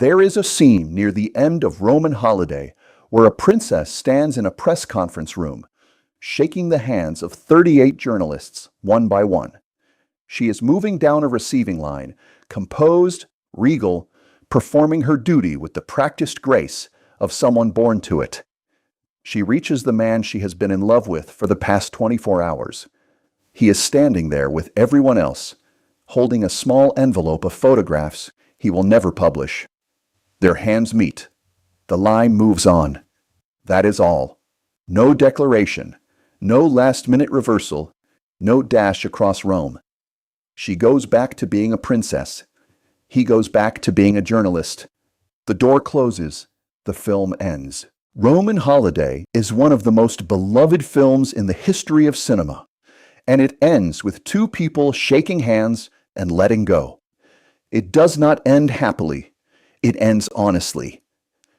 There is a scene near the end of Roman Holiday where a princess stands in a press conference room, shaking the hands of 38 journalists, one by one. She is moving down a receiving line, composed, regal, performing her duty with the practiced grace of someone born to it. She reaches the man she has been in love with for the past 24 hours. He is standing there with everyone else, holding a small envelope of photographs he will never publish. Their hands meet. The line moves on. That is all. No declaration, no last-minute reversal, no dash across Rome. She goes back to being a princess. He goes back to being a journalist. The door closes. The film ends. Roman Holiday is one of the most beloved films in the history of cinema, and it ends with two people shaking hands and letting go. It does not end happily. It ends honestly.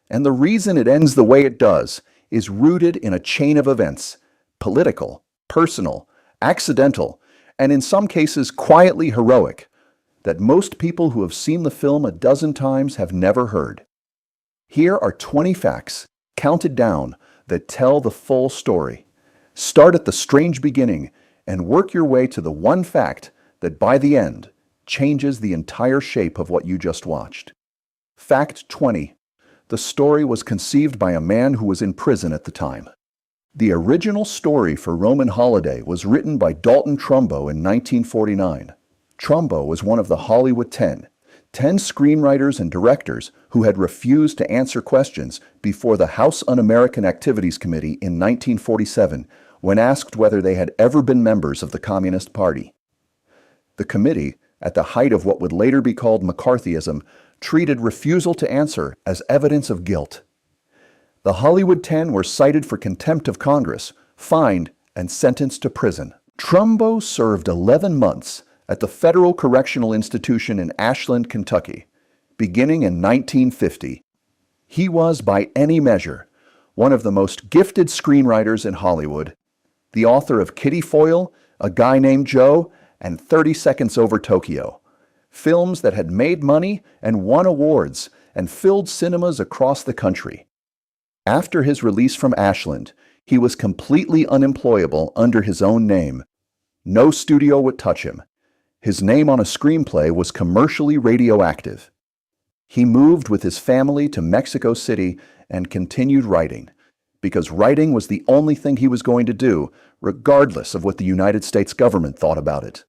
And the reason it ends the way it does is rooted in a chain of events, political, personal, accidental, and in some cases quietly heroic, that most people who have seen the film a dozen times have never heard. Here are 20 facts, counted down, that tell the full story. Start at the strange beginning and work your way to the one fact that by the end changes the entire shape of what you just watched. Fact 20. The story was conceived by a man who was in prison at the time. The original story for Roman Holiday was written by Dalton Trumbo in 1949. Trumbo was one of the Hollywood 10 screenwriters and directors who had refused to answer questions before the House Un-American Activities Committee in 1947 when asked whether they had ever been members of the Communist Party. The committee, at the height of what would later be called McCarthyism, treated refusal to answer as evidence of guilt. The Hollywood 10 were cited for contempt of Congress, fined, and sentenced to prison. Trumbo served 11 months at the Federal Correctional Institution in Ashland, Kentucky, beginning in 1950. He was, by any measure, one of the most gifted screenwriters in Hollywood, the author of Kitty Foyle, A Guy Named Joe, and 30 Seconds Over Tokyo, films that had made money and won awards and filled cinemas across the country. After his release from Ashland, he was completely unemployable under his own name. No studio would touch him. His name on a screenplay was commercially radioactive. He moved with his family to Mexico City and continued writing, because writing was the only thing he was going to do, regardless of what the United States government thought about it.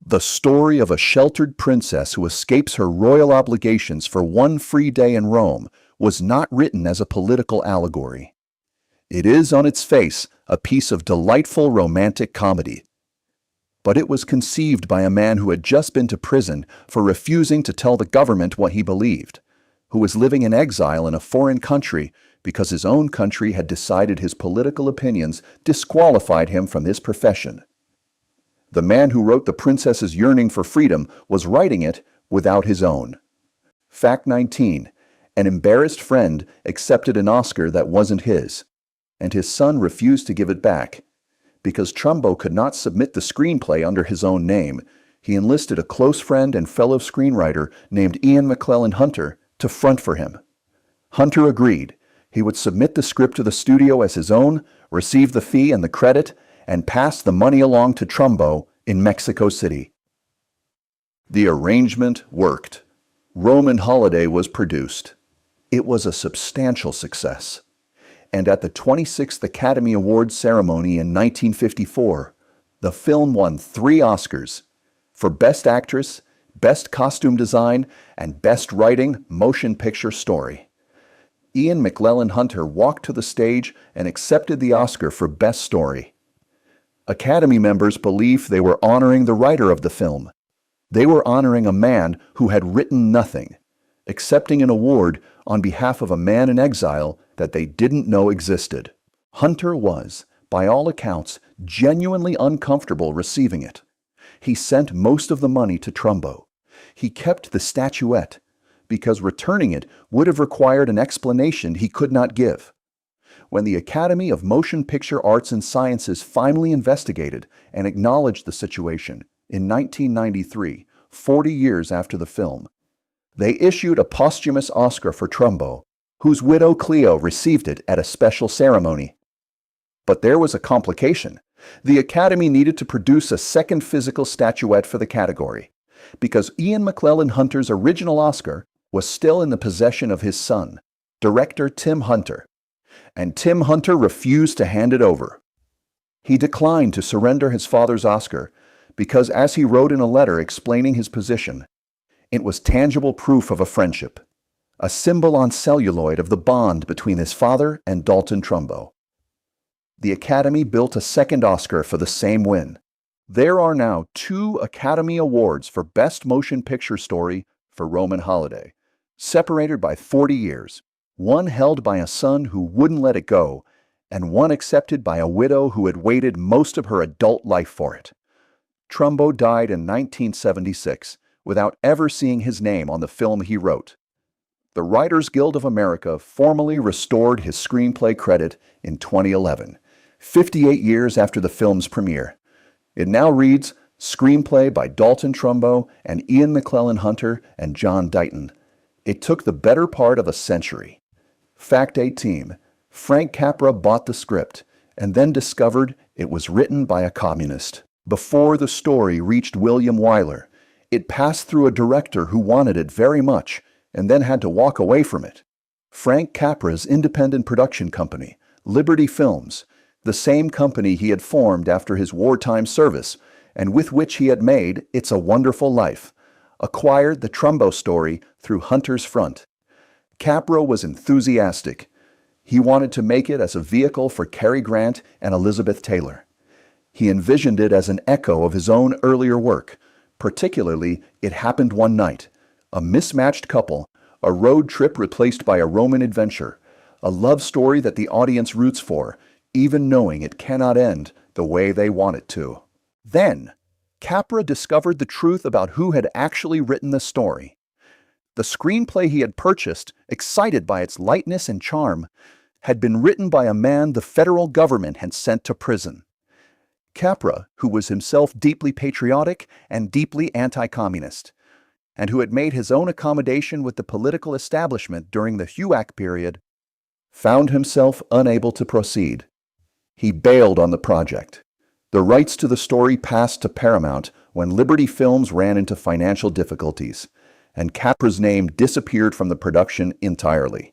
The story of a sheltered princess who escapes her royal obligations for one free day in Rome was not written as a political allegory. It is, on its face, a piece of delightful romantic comedy. But it was conceived by a man who had just been to prison for refusing to tell the government what he believed, who was living in exile in a foreign country because his own country had decided his political opinions disqualified him from his profession. The man who wrote The Princess's Yearning for Freedom was writing it without his own. Fact 19. An embarrassed friend accepted an Oscar that wasn't his, and his son refused to give it back. Because Trumbo could not submit the screenplay under his own name, he enlisted a close friend and fellow screenwriter named Ian McClellan Hunter to front for him. Hunter agreed. He would submit the script to the studio as his own, receive the fee and the credit, and pass the money along to Trumbo in Mexico City. The arrangement worked. Roman Holiday was produced. It was a substantial success. And at the 26th Academy Awards ceremony in 1954, the film won 3 Oscars for Best Actress, Best Costume Design, and Best Writing Motion Picture Story. Ian McClellan Hunter walked to the stage and accepted the Oscar for Best Story. Academy members believed they were honoring the writer of the film. They were honoring a man who had written nothing, accepting an award on behalf of a man in exile that they didn't know existed. Hunter was, by all accounts, genuinely uncomfortable receiving it. He sent most of the money to Trumbo. He kept the statuette, because returning it would have required an explanation he could not give. When the Academy of Motion Picture Arts and Sciences finally investigated and acknowledged the situation in 1993, 40 years after the film, They issued a posthumous Oscar for Trumbo, whose widow Cleo received it at a special ceremony. But there was a complication. The Academy needed to produce a second physical statuette for the category, because Ian McClellan Hunter's original Oscar was still in the possession of his son, director Tim Hunter, and Tim Hunter refused to hand it over. He declined to surrender his father's Oscar because, as he wrote in a letter explaining his position, it was tangible proof of a friendship, a symbol on celluloid of the bond between his father and Dalton Trumbo. The Academy built a second Oscar for the same win. There are now 2 Academy Awards for Best Motion Picture Story for Roman Holiday, separated by 40 years, one held by a son who wouldn't let it go, and one accepted by a widow who had waited most of her adult life for it. Trumbo died in 1976 without ever seeing his name on the film he wrote. The Writers Guild of America formally restored his screenplay credit in 2011, 58 years after the film's premiere. It now reads, screenplay by Dalton Trumbo and Ian McClellan Hunter and John Dighton. It took the better part of a century. Fact 18. Frank Capra bought the script and then discovered it was written by a communist. Before the story reached William Wyler, it passed through a director who wanted it very much and then had to walk away from it. Frank Capra's independent production company, Liberty Films, the same company he had formed after his wartime service and with which he had made It's a Wonderful Life, acquired the Trumbo story through Hunter's front. Capra was enthusiastic. He wanted to make it as a vehicle for Cary Grant and Elizabeth Taylor. He envisioned it as an echo of his own earlier work, particularly It Happened One Night, a mismatched couple, a road trip replaced by a Roman adventure, a love story that the audience roots for, even knowing it cannot end the way they want it to. Then, Capra discovered the truth about who had actually written the story. The screenplay he had purchased, excited by its lightness and charm, had been written by a man the federal government had sent to prison. Capra, who was himself deeply patriotic and deeply anti-communist, and who had made his own accommodation with the political establishment during the HUAC period, found himself unable to proceed. He bailed on the project. The rights to the story passed to Paramount when Liberty Films ran into financial difficulties, and Capra's name disappeared from the production entirely.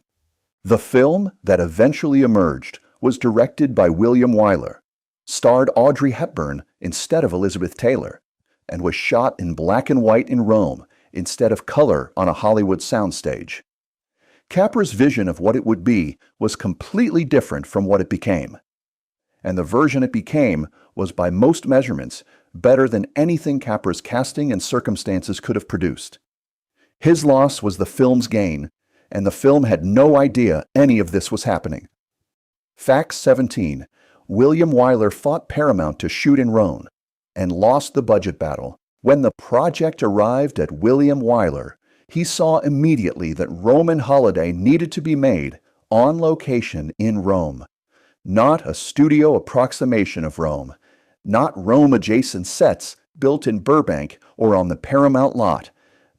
The film that eventually emerged was directed by William Wyler, starred Audrey Hepburn instead of Elizabeth Taylor, and was shot in black and white in Rome instead of color on a Hollywood soundstage. Capra's vision of what it would be was completely different from what it became. And the version it became was by most measurements better than anything Capra's casting and circumstances could have produced. His loss was the film's gain, and the film had no idea any of this was happening. Fact 17. William Wyler fought Paramount to shoot in Rome and lost the budget battle. When the project arrived at William Wyler, he saw immediately that Roman Holiday needed to be made on location in Rome. Not a studio approximation of Rome, not Rome-adjacent sets built in Burbank or on the Paramount lot,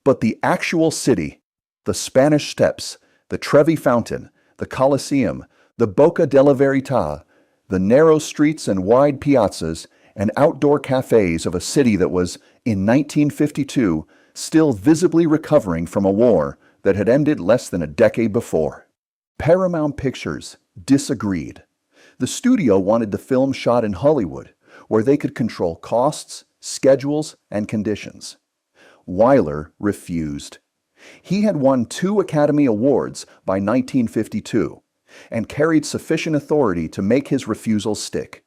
but the actual city, the Spanish Steps, the Trevi Fountain, the Colosseum, the Boca della Verità, the narrow streets and wide piazzas and outdoor cafes of a city that was, in 1952, still visibly recovering from a war that had ended less than a decade before. Paramount Pictures disagreed. The studio wanted the film shot in Hollywood, where they could control costs, schedules, and conditions. Wyler refused. He had won 2 Academy Awards by 1952 and carried sufficient authority to make his refusal stick.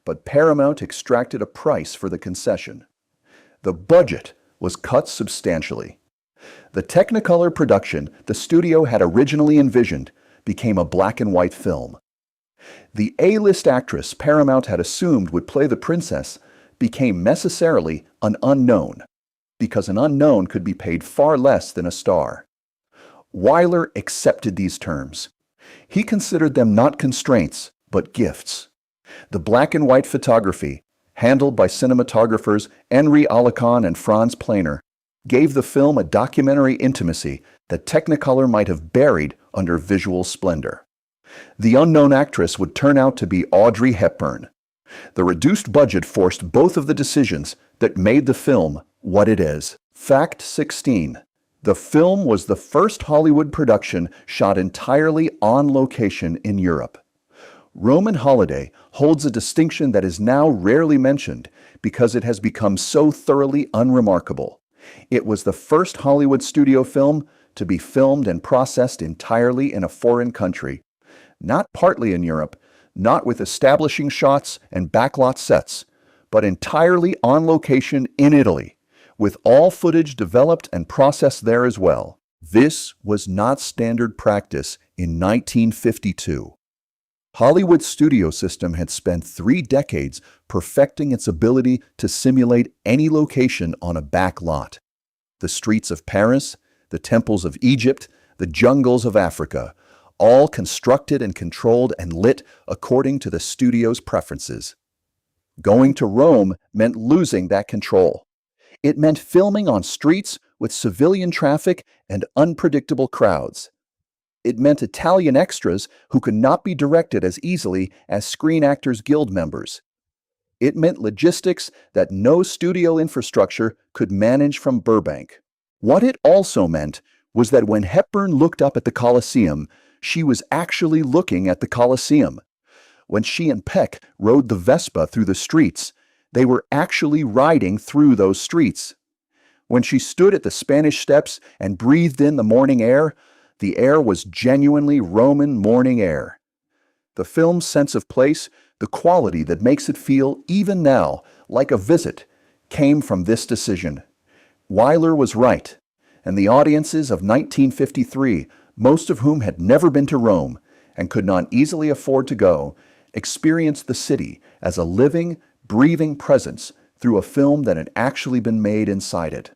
But Paramount extracted a price for the concession. The budget was cut substantially. The Technicolor production the studio had originally envisioned became a black and white film. The A-list actress Paramount had assumed would play the princess became necessarily an unknown, because an unknown could be paid far less than a star. Wyler accepted these terms. He considered them not constraints, but gifts. The black and white photography, handled by cinematographers Henri Alicon and Franz Planer, gave the film a documentary intimacy that Technicolor might have buried under visual splendor. The unknown actress would turn out to be Audrey Hepburn. The reduced budget forced both of the decisions that made the film what it is. Fact 16. The film was the first Hollywood production shot entirely on location in Europe. Roman Holiday holds a distinction that is now rarely mentioned because it has become so thoroughly unremarkable. It was the first Hollywood studio film to be filmed and processed entirely in a foreign country, not partly in Europe, not with establishing shots and backlot sets, but entirely on location in Italy, with all footage developed and processed there as well. This was not standard practice in 1952. Hollywood's studio system had spent 3 decades perfecting its ability to simulate any location on a back lot. The streets of Paris, the temples of Egypt, the jungles of Africa, all constructed and controlled and lit according to the studio's preferences. Going to Rome meant losing that control. It meant filming on streets with civilian traffic and unpredictable crowds. It meant Italian extras who could not be directed as easily as Screen Actors Guild members. It meant logistics that no studio infrastructure could manage from Burbank. What it also meant was that when Hepburn looked up at the Colosseum, she was actually looking at the Colosseum. When she and Peck rode the Vespa through the streets, they were actually riding through those streets. When she stood at the Spanish Steps and breathed in the morning air, the air was genuinely Roman morning air. The film's sense of place, the quality that makes it feel, even now, like a visit, came from this decision. Wyler was right, and the audiences of 1953, most of whom had never been to Rome and could not easily afford to go, experienced the city as a living, breathing presence through a film that had actually been made inside it.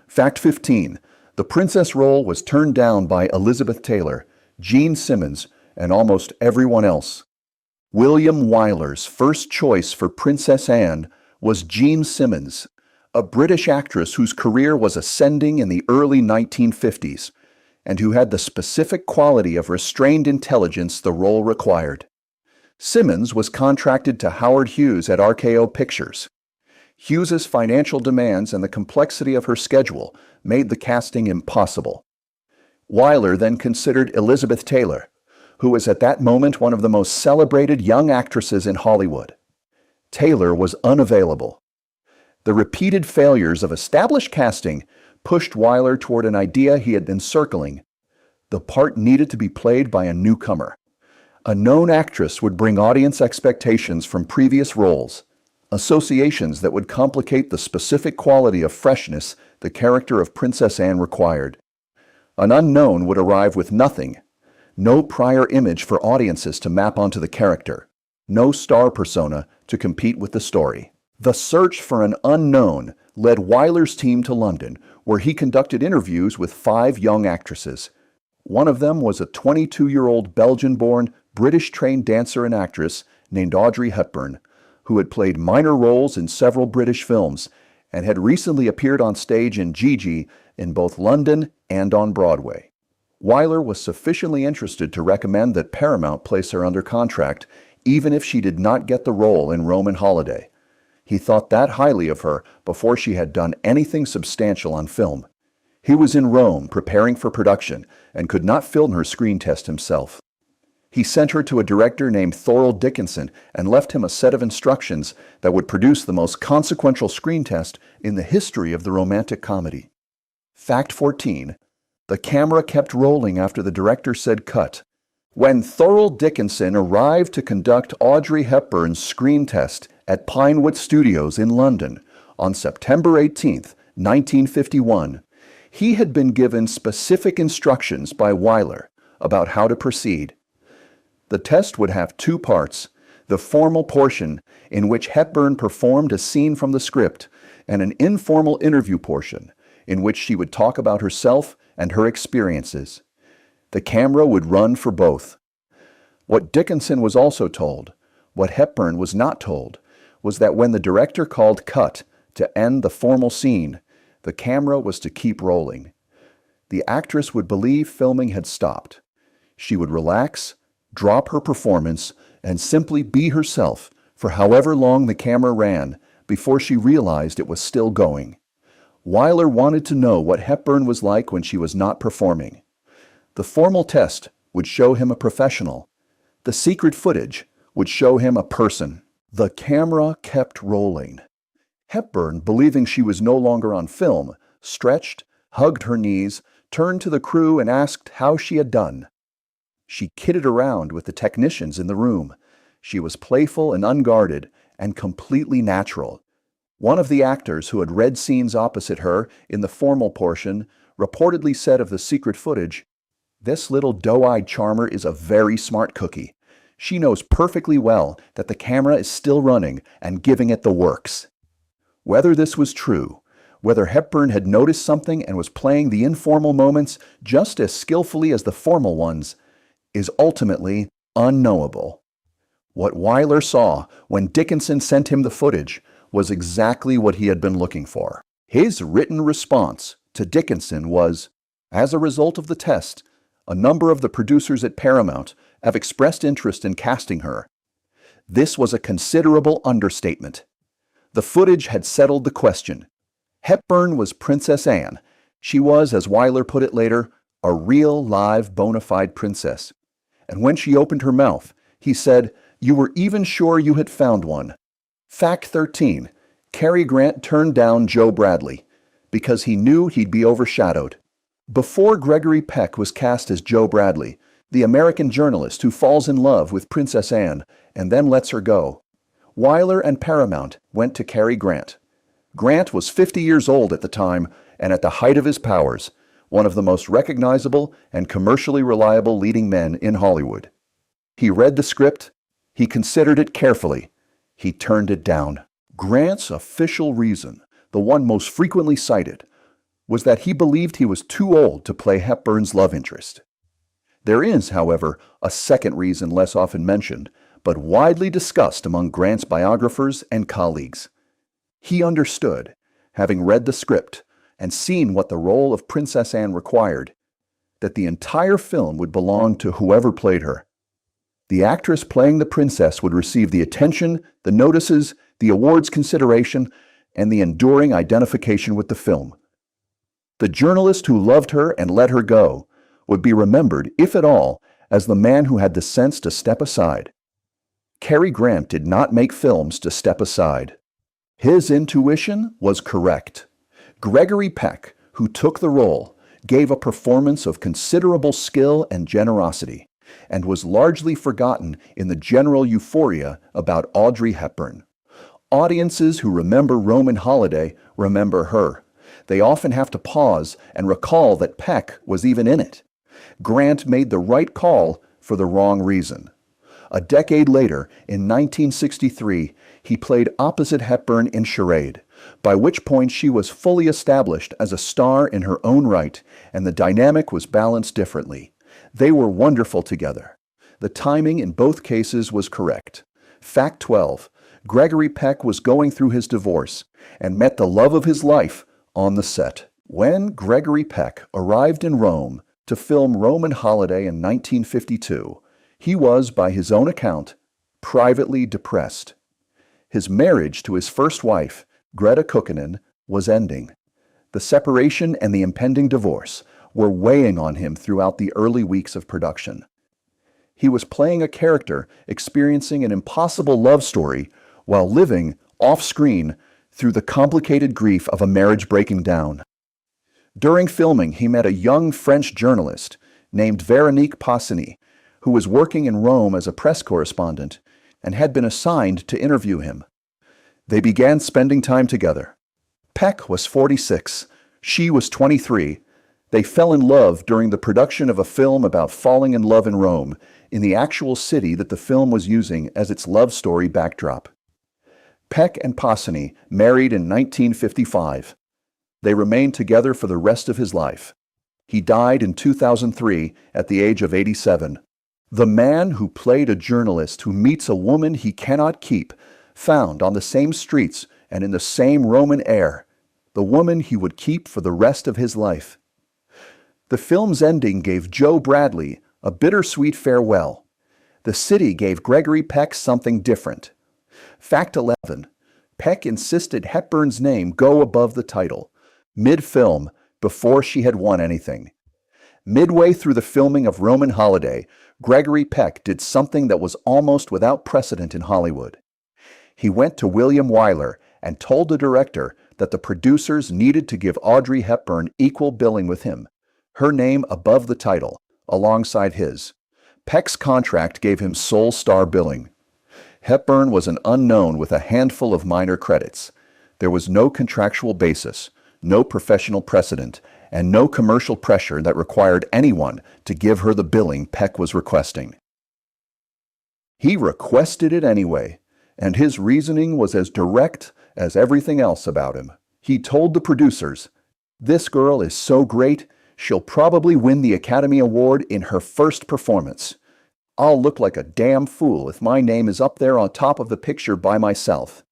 Fact 15. The princess role was turned down by Elizabeth Taylor, Gene Simmons, and almost everyone else. William Wyler's first choice for Princess Anne was Gene Simmons, a British actress whose career was ascending in the early 1950s, and who had the specific quality of restrained intelligence the role required. Simmons was contracted to Howard Hughes at RKO Pictures. Hughes's financial demands and the complexity of her schedule made the casting impossible. Wyler then considered Elizabeth Taylor, who was at that moment one of the most celebrated young actresses in Hollywood. Taylor was unavailable. The repeated failures of established casting pushed Wyler toward an idea he had been circling. The part needed to be played by a newcomer. A known actress would bring audience expectations from previous roles, associations that would complicate the specific quality of freshness the character of Princess Anne required. An unknown would arrive with nothing, no prior image for audiences to map onto the character, no star persona to compete with the story. The search for an unknown led Wyler's team to London, where he conducted interviews with 5 young actresses. One of them was a 22-year-old Belgian-born, British-trained dancer and actress named Audrey Hepburn, who had played minor roles in several British films and had recently appeared on stage in Gigi in both London and on Broadway. Wyler was sufficiently interested to recommend that Paramount place her under contract, even if she did not get the role in Roman Holiday. He thought that highly of her before she had done anything substantial on film. He was in Rome preparing for production and could not film her screen test himself. He sent her to a director named Thorold Dickinson and left him a set of instructions that would produce the most consequential screen test in the history of the romantic comedy. Fact 14. The camera kept rolling after the director said cut. When Thorold Dickinson arrived to conduct Audrey Hepburn's screen test at Pinewood Studios in London on September 18, 1951, he had been given specific instructions by Wyler about how to proceed. The test would have 2 parts, the formal portion in which Hepburn performed a scene from the script, and an informal interview portion in which she would talk about herself and her experiences. The camera would run for both. What Dickinson was also told, what Hepburn was not told, was that when the director called cut to end the formal scene, The camera was to keep rolling. The actress would believe filming had stopped. She would relax, drop her performance, and simply be herself for however long the camera ran before she realized it was still going. Wyler wanted to know what Hepburn was like when she was not performing. The formal test would show him a professional. The secret footage would show him a person. The camera kept rolling. Hepburn, believing she was no longer on film, stretched, hugged her knees, turned to the crew and asked how she had done. She kidded around with the technicians in the room. She was playful and unguarded and completely natural. One of the actors who had read scenes opposite her in the formal portion reportedly said of the secret footage, "This little doe-eyed charmer is a very smart cookie. She knows perfectly well that the camera is still running and giving it the works." Whether this was true, whether Hepburn had noticed something and was playing the informal moments just as skillfully as the formal ones, is ultimately unknowable. What Wyler saw when Dickinson sent him the footage was exactly what he had been looking for. His written response to Dickinson was, "As a result of the test, a number of the producers at Paramount have expressed interest in casting her." This was a considerable understatement. The footage had settled the question. Hepburn was Princess Anne. She was, as Wyler put it later, a real, live, bona fide princess. And when she opened her mouth, he said, "You were even sure you had found one." Fact 13. Cary Grant turned down Joe Bradley because he knew he'd be overshadowed. Before Gregory Peck was cast as Joe Bradley, the American journalist who falls in love with Princess Anne and then lets her go, Wyler and Paramount went to Cary Grant. Grant was 50 years old at the time and at the height of his powers, one of the most recognizable and commercially reliable leading men in Hollywood. He read the script. He considered it carefully. He turned it down. Grant's official reason, the one most frequently cited, was that he believed he was too old to play Hepburn's love interest. There is, however, a second reason less often mentioned, but widely discussed among Grant's biographers and colleagues. He understood, having read the script and seen what the role of Princess Anne required, that the entire film would belong to whoever played her. The actress playing the princess would receive the attention, the notices, the awards consideration, and the enduring identification with the film. The journalist who loved her and let her go would be remembered, if at all, as the man who had the sense to step aside. Cary Grant did not make films to step aside. His intuition was correct. Gregory Peck, who took the role, gave a performance of considerable skill and generosity, and was largely forgotten in the general euphoria about Audrey Hepburn. Audiences who remember Roman Holiday remember her. They often have to pause and recall that Peck was even in it. Grant made the right call for the wrong reason. A decade later, in 1963, he played opposite Hepburn in Charade, by which point she was fully established as a star in her own right, and the dynamic was balanced differently. They were wonderful together. The timing in both cases was correct. Fact 12. Gregory Peck was going through his divorce and met the love of his life on the set. When Gregory Peck arrived in Rome to film Roman Holiday in 1952, he was, by his own account, privately depressed. His marriage to his first wife, Greta Kukkonen, was ending. The separation and the impending divorce were weighing on him throughout the early weeks of production. He was playing a character experiencing an impossible love story while living off-screen through the complicated grief of a marriage breaking down. During filming, he met a young French journalist named Véronique Passini, who was working in Rome as a press correspondent and had been assigned to interview him. They began spending time together. Peck was 46. She was 23. They fell in love during the production of a film about falling in love in Rome, in the actual city that the film was using as its love story backdrop. Peck and Passini married in 1955. They remained together for the rest of his life. He died in 2003 at the age of 87. The man who played a journalist who meets a woman he cannot keep, found on the same streets and in the same Roman air, the woman he would keep for the rest of his life. The film's ending gave Joe Bradley a bittersweet farewell. The city gave Gregory Peck something different. Fact 11. Peck insisted Hepburn's name go above the title, mid-film, before she had won anything. Midway through the filming of Roman Holiday, Gregory Peck did something that was almost without precedent in Hollywood. He went to William Wyler and told the director that the producers needed to give Audrey Hepburn equal billing with him, her name above the title, alongside his. Peck's contract gave him sole star billing. Hepburn was an unknown with a handful of minor credits. There was no contractual basis, no professional precedent, and no commercial pressure that required anyone to give her the billing Peck was requesting. He requested it anyway, and his reasoning was as direct as everything else about him. He told the producers, "This girl is so great, she'll probably win the Academy Award in her first performance. I'll look like a damn fool if my name is up there on top of the picture by myself."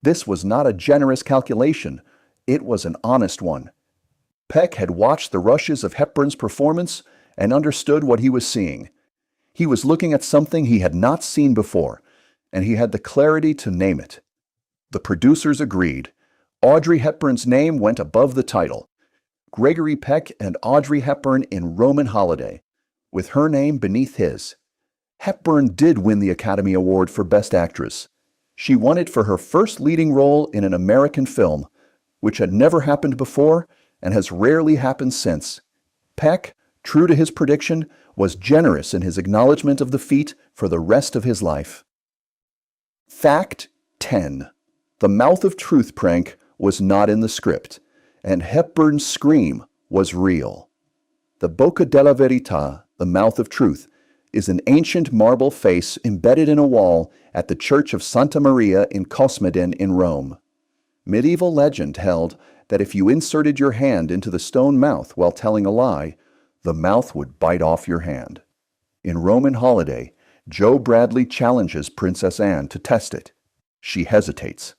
This was not a generous calculation, it was an honest one. Peck had watched the rushes of Hepburn's performance and understood what he was seeing. He was looking at something he had not seen before, and he had the clarity to name it. The producers agreed. Audrey Hepburn's name went above the title. Gregory Peck and Audrey Hepburn in Roman Holiday, with her name beneath his. Hepburn did win the Academy Award for Best Actress. She won it for her first leading role in an American film, which had never happened before and has rarely happened since. Peck, true to his prediction, was generous in his acknowledgement of the feat for the rest of his life. Fact 10. The Mouth of Truth prank was not in the script, and Hepburn's scream was real. The Bocca della Verità, the Mouth of Truth, is an ancient marble face embedded in a wall at the Church of Santa Maria in Cosmedin in Rome. Medieval legend held that if you inserted your hand into the stone mouth while telling a lie, the mouth would bite off your hand. In Roman Holiday, Joe Bradley challenges Princess Anne to test it. She hesitates.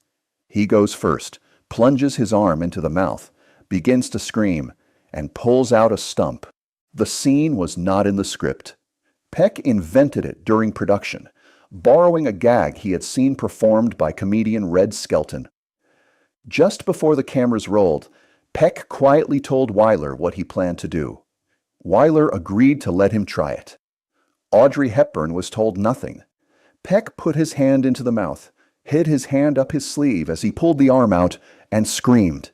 He goes first, plunges his arm into the mouth, begins to scream, and pulls out a stump. The scene was not in the script. Peck invented it during production, borrowing a gag he had seen performed by comedian Red Skelton. Just before the cameras rolled, Peck quietly told Wyler what he planned to do. Wyler agreed to let him try it. Audrey Hepburn was told nothing. Peck put his hand into the mouth, hid his hand up his sleeve as he pulled the arm out, and screamed.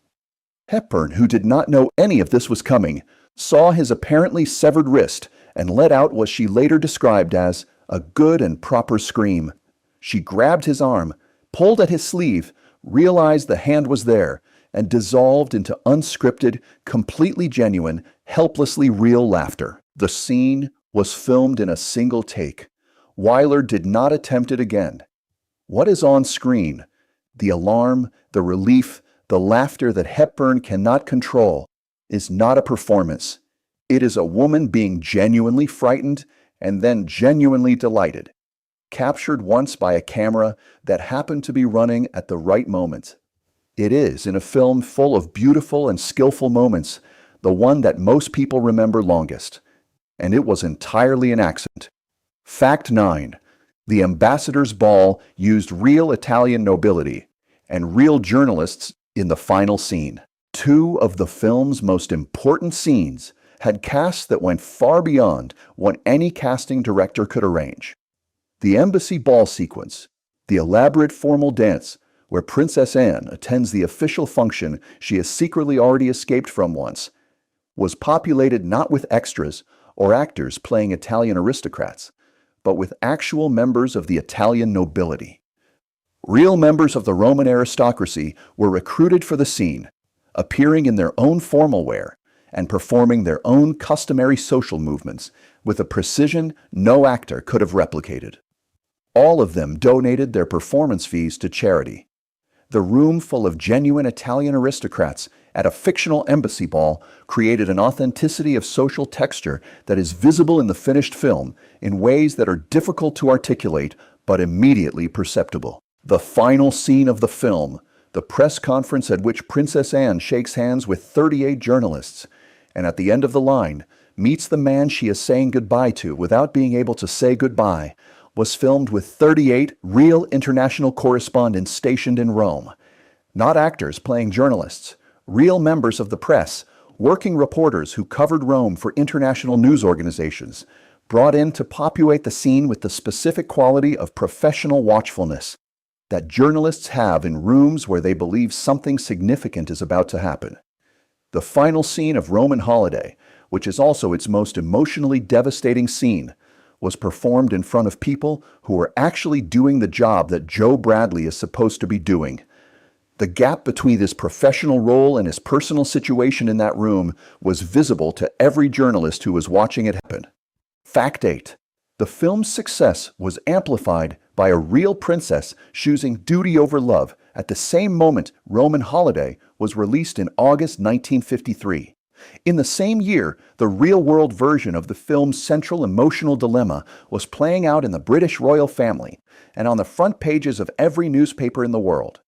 Hepburn, who did not know any of this was coming, saw his apparently severed wrist and let out what she later described as a good and proper scream. She grabbed his arm, pulled at his sleeve, realized the hand was there, and dissolved into unscripted, completely genuine, helplessly real laughter. The scene was filmed in a single take. Wyler did not attempt it again. What is on screen? The alarm, the relief, the laughter that Hepburn cannot control is not a performance. It is a woman being genuinely frightened and then genuinely delighted, captured once by a camera that happened to be running at the right moment. It is, in a film full of beautiful and skillful moments, the one that most people remember longest. And it was entirely an accident. Fact 9. The Ambassador's Ball used real Italian nobility and real journalists in the final scene. Two of the film's most important scenes had casts that went far beyond what any casting director could arrange. The embassy ball sequence, the elaborate formal dance where Princess Anne attends the official function she has secretly already escaped from once, was populated not with extras or actors playing Italian aristocrats, but with actual members of the Italian nobility. Real members of the Roman aristocracy were recruited for the scene, appearing in their own formal wear and performing their own customary social movements with a precision no actor could have replicated. All of them donated their performance fees to charity. The room full of genuine Italian aristocrats at a fictional embassy ball created an authenticity of social texture that is visible in the finished film in ways that are difficult to articulate but immediately perceptible. The final scene of the film, the press conference at which Princess Anne shakes hands with 38 journalists, and at the end of the line, meets the man she is saying goodbye to without being able to say goodbye, was filmed with 38 real international correspondents stationed in Rome. Not actors playing journalists, real members of the press, working reporters who covered Rome for international news organizations, brought in to populate the scene with the specific quality of professional watchfulness that journalists have in rooms where they believe something significant is about to happen. The final scene of Roman Holiday, which is also its most emotionally devastating scene, was performed in front of people who were actually doing the job that Joe Bradley is supposed to be doing. The gap between his professional role and his personal situation in that room was visible to every journalist who was watching it happen. Fact 8. The film's success was amplified by a real princess choosing duty over love at the same moment Roman Holiday was released in August 1953. In the same year, the real-world version of the film's central emotional dilemma was playing out in the British royal family and on the front pages of every newspaper in the world.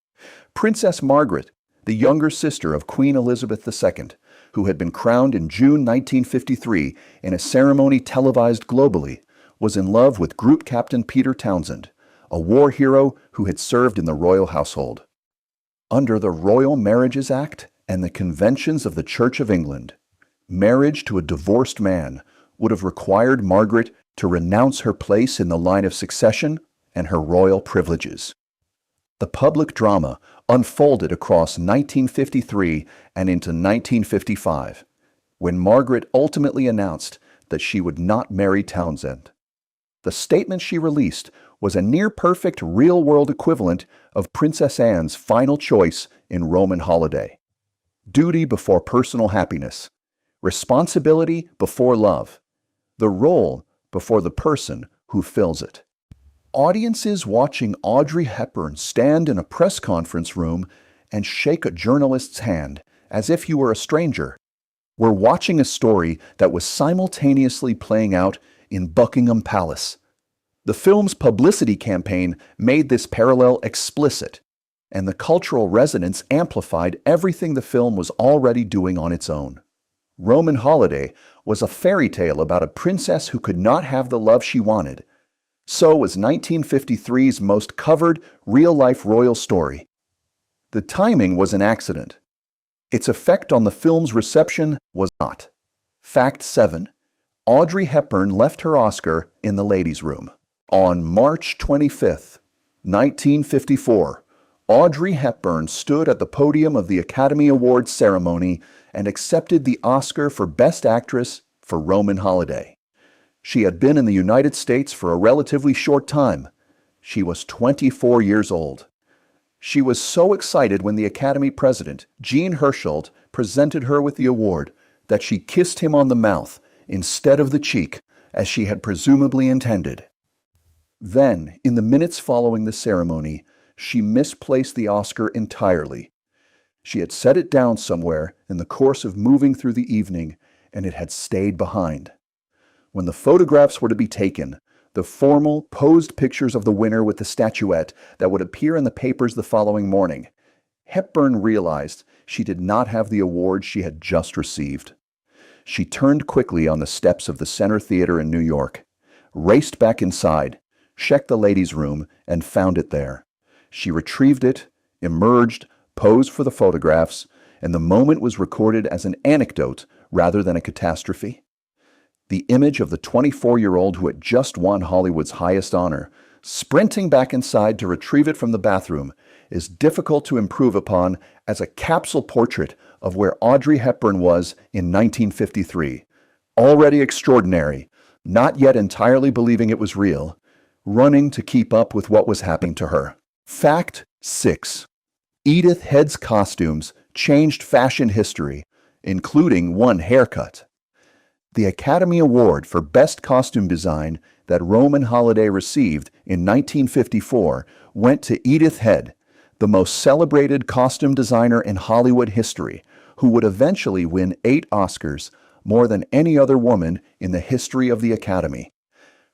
Princess Margaret, the younger sister of Queen Elizabeth II, who had been crowned in June 1953 in a ceremony televised globally, was in love with Group Captain Peter Townsend, a war hero who had served in the royal household. Under the Royal Marriages Act and the conventions of the Church of England, marriage to a divorced man would have required Margaret to renounce her place in the line of succession and her royal privileges. The public drama unfolded across 1953 and into 1955, when Margaret ultimately announced that she would not marry Townsend. The statement she released was a near-perfect real-world equivalent of Princess Anne's final choice in Roman Holiday. Duty before personal happiness, responsibility before love, the role before the person who fills it. Audiences watching Audrey Hepburn stand in a press conference room and shake a journalist's hand as if you were a stranger were watching a story that was simultaneously playing out in Buckingham Palace. The film's publicity campaign made this parallel explicit, and the cultural resonance amplified everything the film was already doing on its own. Roman Holiday was a fairy tale about a princess who could not have the love she wanted. So was 1953's most covered real-life royal story. The timing was an accident. Its effect on the film's reception was not. Fact 7. Audrey Hepburn left her Oscar in the ladies' room. On March 25, 1954, Audrey Hepburn stood at the podium of the Academy Awards ceremony and accepted the Oscar for Best Actress for Roman Holiday. She had been in the United States for a relatively short time. She was 24 years old. She was so excited when the Academy president, Jean Hersholt, presented her with the award that she kissed him on the mouth instead of the cheek, as she had presumably intended. Then, in the minutes following the ceremony, she misplaced the Oscar entirely. She had set it down somewhere in the course of moving through the evening, and it had stayed behind. When the photographs were to be taken, the formal, posed pictures of the winner with the statuette that would appear in the papers the following morning, Hepburn realized she did not have the award she had just received. She turned quickly on the steps of the Center Theater in New York, raced back inside, checked the ladies' room, and found it there. She retrieved it, emerged, posed for the photographs, and the moment was recorded as an anecdote rather than a catastrophe. The image of the 24-year-old who had just won Hollywood's highest honor, sprinting back inside to retrieve it from the bathroom, is difficult to improve upon as a capsule portrait of where Audrey Hepburn was in 1953. Already extraordinary, not yet entirely believing it was real, running to keep up with what was happening to her. Fact 6. Edith Head's costumes changed fashion history, including one haircut. The Academy Award for Best Costume Design that Roman Holiday received in 1954 went to Edith Head, the most celebrated costume designer in Hollywood history, who would eventually win 8 Oscars, more than any other woman in the history of the Academy.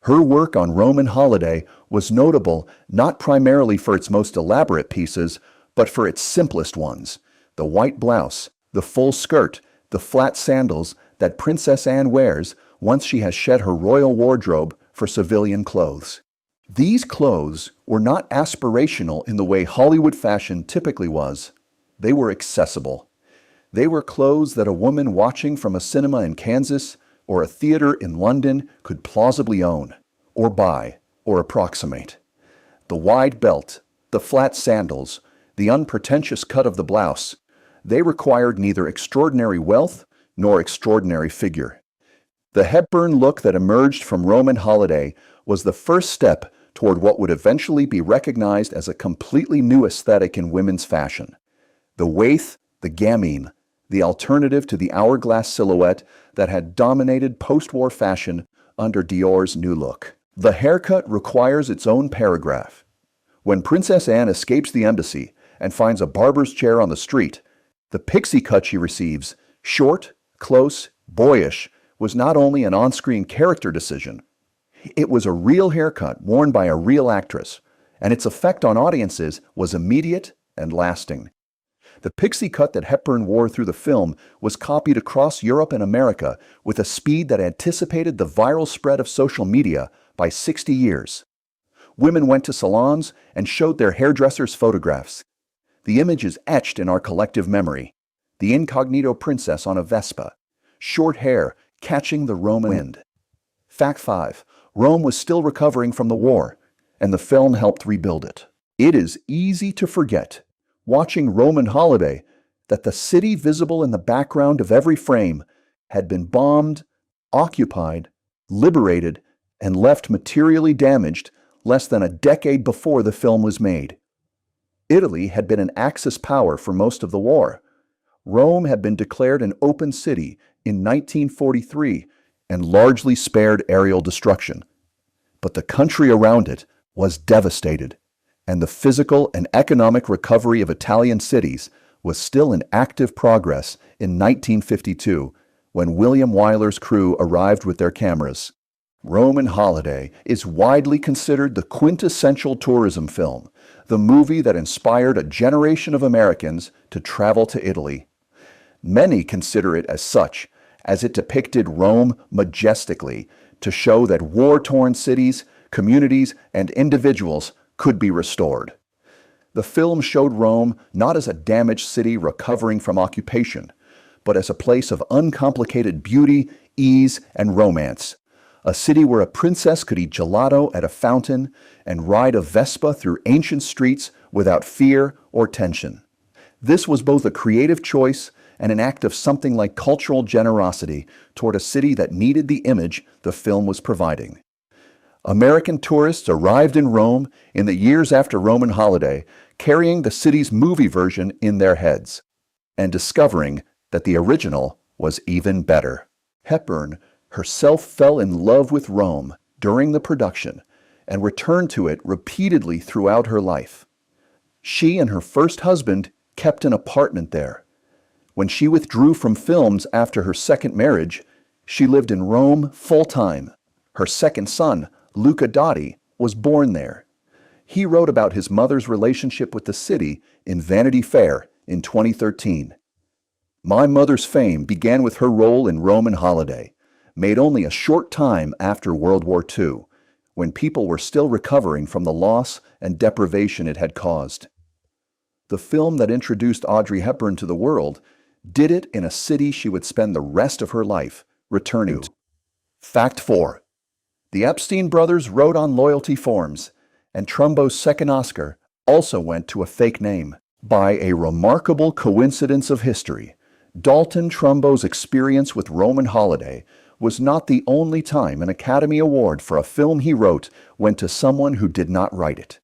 Her work on Roman Holiday was notable not primarily for its most elaborate pieces, but for its simplest ones, the white blouse, the full skirt, the flat sandals that Princess Anne wears once she has shed her royal wardrobe for civilian clothes. These clothes were not aspirational in the way Hollywood fashion typically was. They were accessible. They were clothes that a woman watching from a cinema in Kansas or a theater in London could plausibly own, or buy, or approximate. The wide belt, the flat sandals, the unpretentious cut of the blouse, they required neither extraordinary wealth nor extraordinary figure. The Hepburn look that emerged from Roman Holiday was the first step toward what would eventually be recognized as a completely new aesthetic in women's fashion. The waist, the gamine, the alternative to the hourglass silhouette that had dominated post-war fashion under Dior's new look. The haircut requires its own paragraph. When Princess Anne escapes the embassy and finds a barber's chair on the street, the pixie cut she receives, short, close, boyish, was not only an on-screen character decision. It was a real haircut worn by a real actress, and its effect on audiences was immediate and lasting. The pixie cut that Hepburn wore through the film was copied across Europe and America with a speed that anticipated the viral spread of social media by 60 years. Women went to salons and showed their hairdressers photographs. The image is etched in our collective memory. The incognito princess on a Vespa, short hair catching the Roman wind. Fact 5. Rome was still recovering from the war, and the film helped rebuild it. It is easy to forget, watching Roman Holiday, that the city visible in the background of every frame had been bombed, occupied, liberated, and left materially damaged less than a decade before the film was made. Italy had been an Axis power for most of the war. Rome had been declared an open city in 1943 and largely spared aerial destruction. But the country around it was devastated, and the physical and economic recovery of Italian cities was still in active progress in 1952 when William Wyler's crew arrived with their cameras. Roman Holiday is widely considered the quintessential tourism film, the movie that inspired a generation of Americans to travel to Italy. Many consider it as such, as it depicted Rome majestically to show that war-torn cities, communities, and individuals could be restored. The film showed Rome not as a damaged city recovering from occupation, but as a place of uncomplicated beauty, ease, and romance. A city where a princess could eat gelato at a fountain and ride a Vespa through ancient streets without fear or tension. This was both a creative choice and an act of something like cultural generosity toward a city that needed the image the film was providing. American tourists arrived in Rome in the years after Roman Holiday, carrying the city's movie version in their heads, and discovering that the original was even better. Hepburn herself fell in love with Rome during the production and returned to it repeatedly throughout her life. She and her first husband kept an apartment there. When she withdrew from films after her second marriage, she lived in Rome full-time. Her second son, Luca Dotti, was born there. He wrote about his mother's relationship with the city in Vanity Fair in 2013. My mother's fame began with her role in Roman Holiday, made only a short time after World War II, when people were still recovering from the loss and deprivation it had caused. The film that introduced Audrey Hepburn to the world did it in a city she would spend the rest of her life returning to. Fact 4. The Epstein brothers wrote on loyalty forms, and Trumbo's second Oscar also went to a fake name. By a remarkable coincidence of history, Dalton Trumbo's experience with Roman Holiday was not the only time an Academy Award for a film he wrote went to someone who did not write it.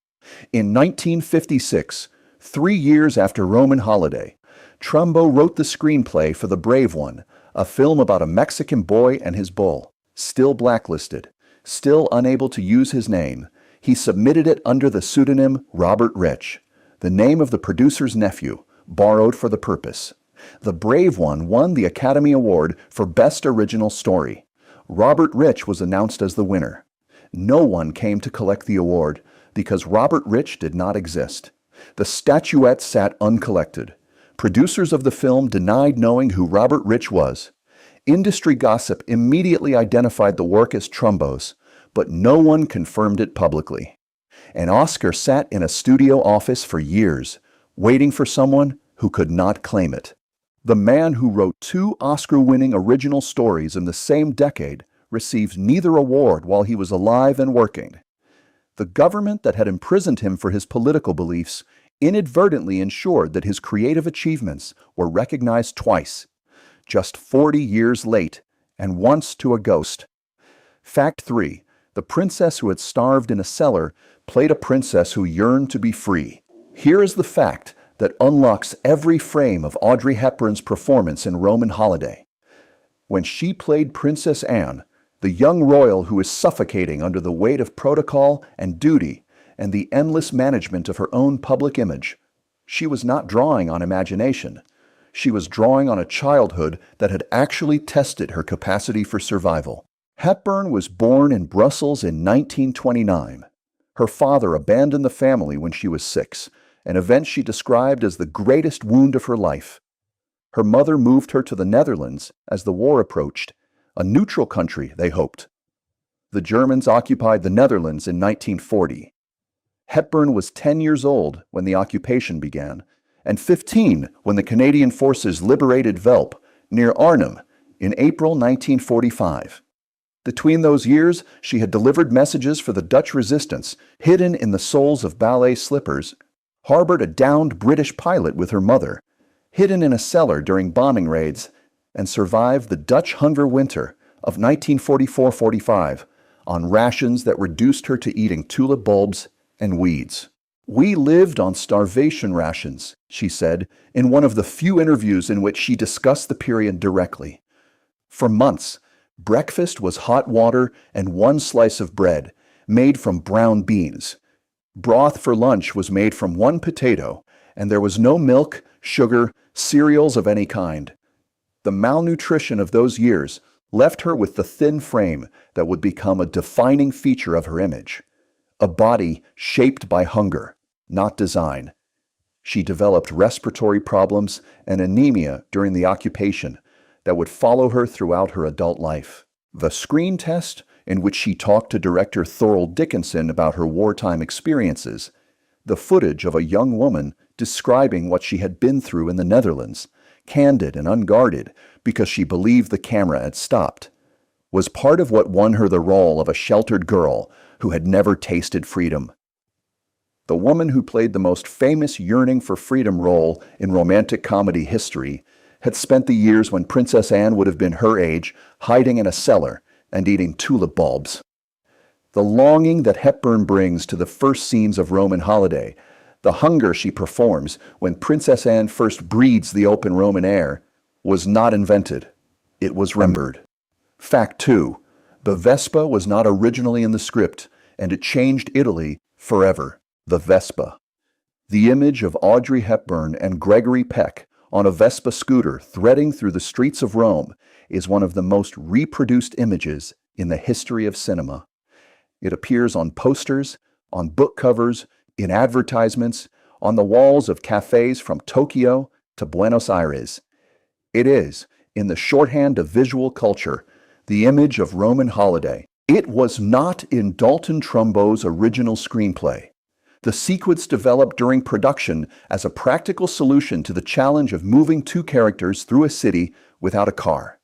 In 1956, 3 years after Roman Holiday, Trumbo wrote the screenplay for The Brave One, a film about a Mexican boy and his bull. Still blacklisted, still unable to use his name, he submitted it under the pseudonym Robert Rich, the name of the producer's nephew, borrowed for the purpose. The Brave One won the Academy Award for Best Original Story. Robert Rich was announced as the winner. No one came to collect the award because Robert Rich did not exist. The statuette sat uncollected. Producers of the film denied knowing who Robert Rich was. Industry gossip immediately identified the work as Trumbo's, but no one confirmed it publicly. And Oscar sat in a studio office for years, waiting for someone who could not claim it. The man who wrote 2 Oscar-winning original stories in the same decade received neither award while he was alive and working. The government that had imprisoned him for his political beliefs inadvertently ensured that his creative achievements were recognized twice, just 40 years late, and once to a ghost. Fact 3. The princess who had starved in a cellar played a princess who yearned to be free. Here is the fact that unlocks every frame of Audrey Hepburn's performance in Roman Holiday. When she played Princess Anne, the young royal who is suffocating under the weight of protocol and duty and the endless management of her own public image, she was not drawing on imagination. She was drawing on a childhood that had actually tested her capacity for survival. Hepburn was born in Brussels in 1929. Her father abandoned the family when she was 6, an event she described as the greatest wound of her life. Her mother moved her to the Netherlands as the war approached, a neutral country, they hoped. The Germans occupied the Netherlands in 1940. Hepburn was 10 years old when the occupation began, and 15 when the Canadian forces liberated Velp, near Arnhem, in April 1945. Between those years, she had delivered messages for the Dutch resistance, hidden in the soles of ballet slippers, harbored a downed British pilot with her mother, hidden in a cellar during bombing raids, and survived the Dutch hunger winter of 1944-45 on rations that reduced her to eating tulip bulbs and weeds. "We lived on starvation rations," she said in one of the few interviews in which she discussed the period directly. For months, breakfast was hot water and 1 slice of bread, made from brown beans. Broth for lunch was made from 1 potato, and there was no milk, sugar, cereals of any kind. The malnutrition of those years left her with the thin frame that would become a defining feature of her image. A body shaped by hunger, not design. She developed respiratory problems and anemia during the occupation that would follow her throughout her adult life. The screen test, in which she talked to director Thorold Dickinson about her wartime experiences, the footage of a young woman describing what she had been through in the Netherlands, candid and unguarded because she believed the camera had stopped, was part of what won her the role of a sheltered girl who had never tasted freedom. The woman who played the most famous yearning for freedom role in romantic comedy history had spent the years when Princess Anne would have been her age hiding in a cellar and eating tulip bulbs. The longing that Hepburn brings to the first scenes of Roman Holiday, the hunger she performs when Princess Anne first breathes the open Roman air, was not invented. It was remembered. Fact 2. The Vespa was not originally in the script, and it changed Italy forever. The Vespa. The image of Audrey Hepburn and Gregory Peck on a Vespa scooter threading through the streets of Rome is one of the most reproduced images in the history of cinema. It appears on posters, on book covers, in advertisements, on the walls of cafes from Tokyo to Buenos Aires. It is, in the shorthand of visual culture, the image of Roman Holiday. It was not in Dalton Trumbo's original screenplay. The sequence developed during production as a practical solution to the challenge of moving 2 characters through a city without a car.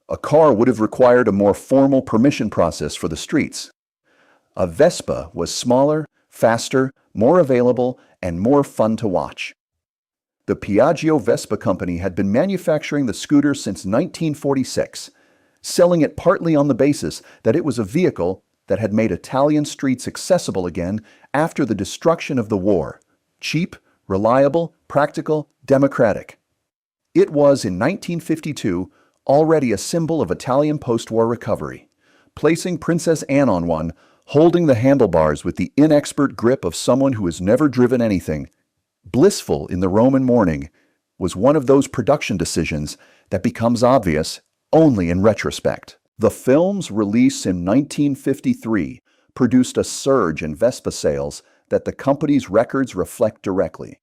A car would have required a more formal permission process for the streets. A Vespa was smaller, faster, more available, and more fun to watch. The Piaggio Vespa Company had been manufacturing the scooter since 1946, selling it partly on the basis that it was a vehicle that had made Italian streets accessible again after the destruction of the war. Cheap, reliable, practical, democratic. It was, in 1952, already a symbol of Italian post-war recovery, placing Princess Anne on one, holding the handlebars with the inexpert grip of someone who has never driven anything. Blissful in the Roman morning was one of those production decisions that becomes obvious only in retrospect. The film's release in 1953 produced a surge in Vespa sales that the company's records reflect directly.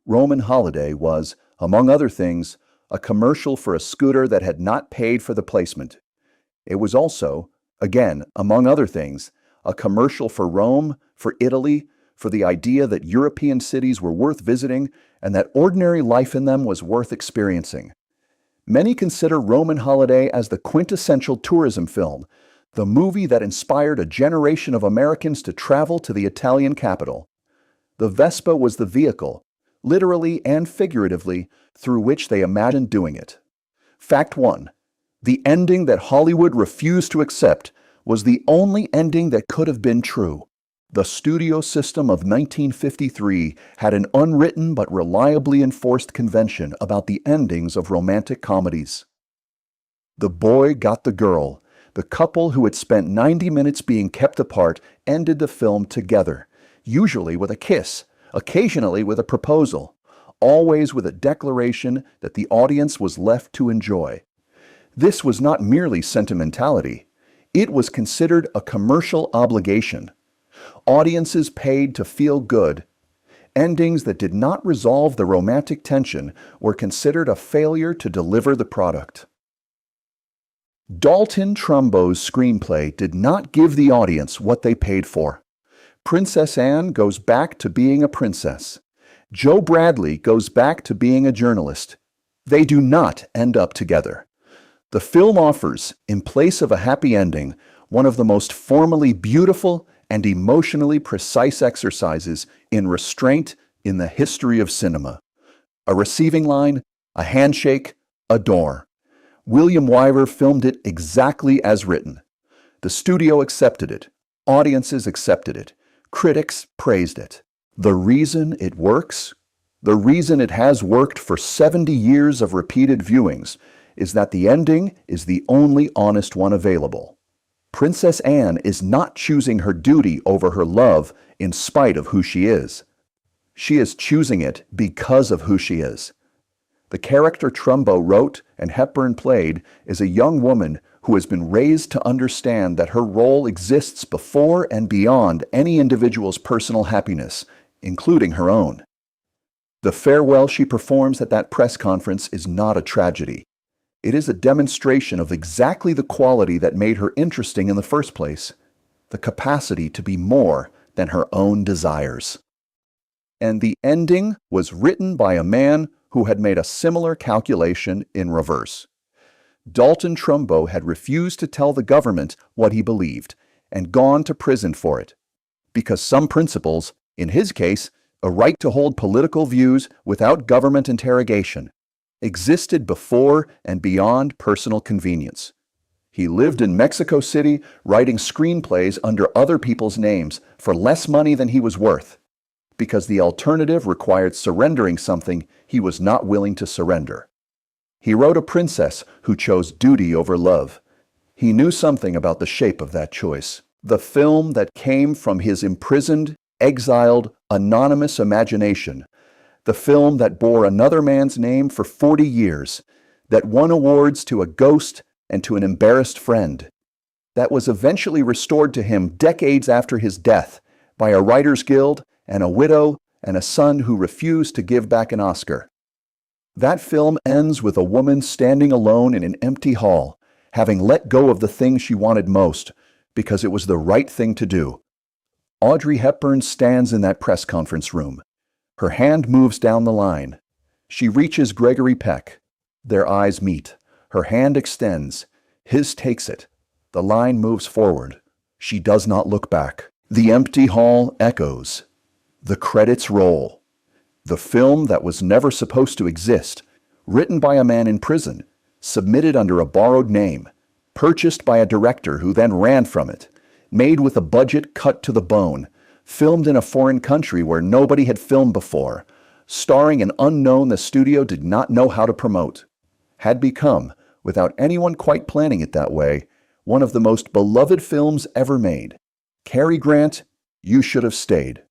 Roman Holiday was, among other things, a commercial for a scooter that had not paid for the placement. It was also, again, among other things, a commercial for Rome, for Italy, for the idea that European cities were worth visiting and that ordinary life in them was worth experiencing. Many consider Roman Holiday as the quintessential tourism film, the movie that inspired a generation of Americans to travel to the Italian capital. The Vespa was the vehicle, literally and figuratively, through which they imagined doing it. Fact 1. The ending that Hollywood refused to accept was the only ending that could have been true. The studio system of 1953 had an unwritten but reliably enforced convention about the endings of romantic comedies. The boy got the girl. The couple who had spent 90 minutes being kept apart ended the film together, usually with a kiss, occasionally with a proposal, always with a declaration that the audience was left to enjoy. This was not merely sentimentality. It was considered a commercial obligation. Audiences paid to feel good. Endings that did not resolve the romantic tension were considered a failure to deliver the product. Dalton Trumbo's screenplay did not give the audience what they paid for. Princess Anne goes back to being a princess. Joe Bradley goes back to being a journalist. They do not end up together. The film offers, in place of a happy ending, one of the most formally beautiful and emotionally precise exercises in restraint in the history of cinema. A receiving line, a handshake, a door. William Wyler filmed it exactly as written. The studio accepted it. Audiences accepted it. Critics praised it. The reason it works? The reason it has worked for 70 years of repeated viewings is that the ending is the only honest one available. Princess Anne is not choosing her duty over her love in spite of who she is. She is choosing it because of who she is. The character Trumbo wrote and Hepburn played is a young woman who has been raised to understand that her role exists before and beyond any individual's personal happiness, including her own. The farewell she performs at that press conference is not a tragedy. It is a demonstration of exactly the quality that made her interesting in the first place, the capacity to be more than her own desires. And the ending was written by a man who had made a similar calculation in reverse. Dalton Trumbo had refused to tell the government what he believed and gone to prison for it, because some principles, in his case, a right to hold political views without government interrogation, existed before and beyond personal convenience. He lived in Mexico City writing screenplays under other people's names for less money than he was worth, because the alternative required surrendering something he was not willing to surrender. He wrote a princess who chose duty over love. He knew something about the shape of that choice. The film that came from his imprisoned, exiled, anonymous imagination. The film that bore another man's name for 40 years, that won awards to a ghost and to an embarrassed friend, that was eventually restored to him decades after his death by a writers' guild and a widow and a son who refused to give back an Oscar. That film ends with a woman standing alone in an empty hall, having let go of the thing she wanted most because it was the right thing to do. Audrey Hepburn stands in that press conference room. Her hand moves down the line. She reaches Gregory Peck. Their eyes meet. Her hand extends. His takes it. The line moves forward. She does not look back. The empty hall echoes. The credits roll. The film that was never supposed to exist, written by a man in prison, submitted under a borrowed name, purchased by a director who then ran from it, made with a budget cut to the bone, filmed in a foreign country where nobody had filmed before, starring an unknown the studio did not know how to promote, had become, without anyone quite planning it that way, one of the most beloved films ever made. Cary Grant, you should have stayed.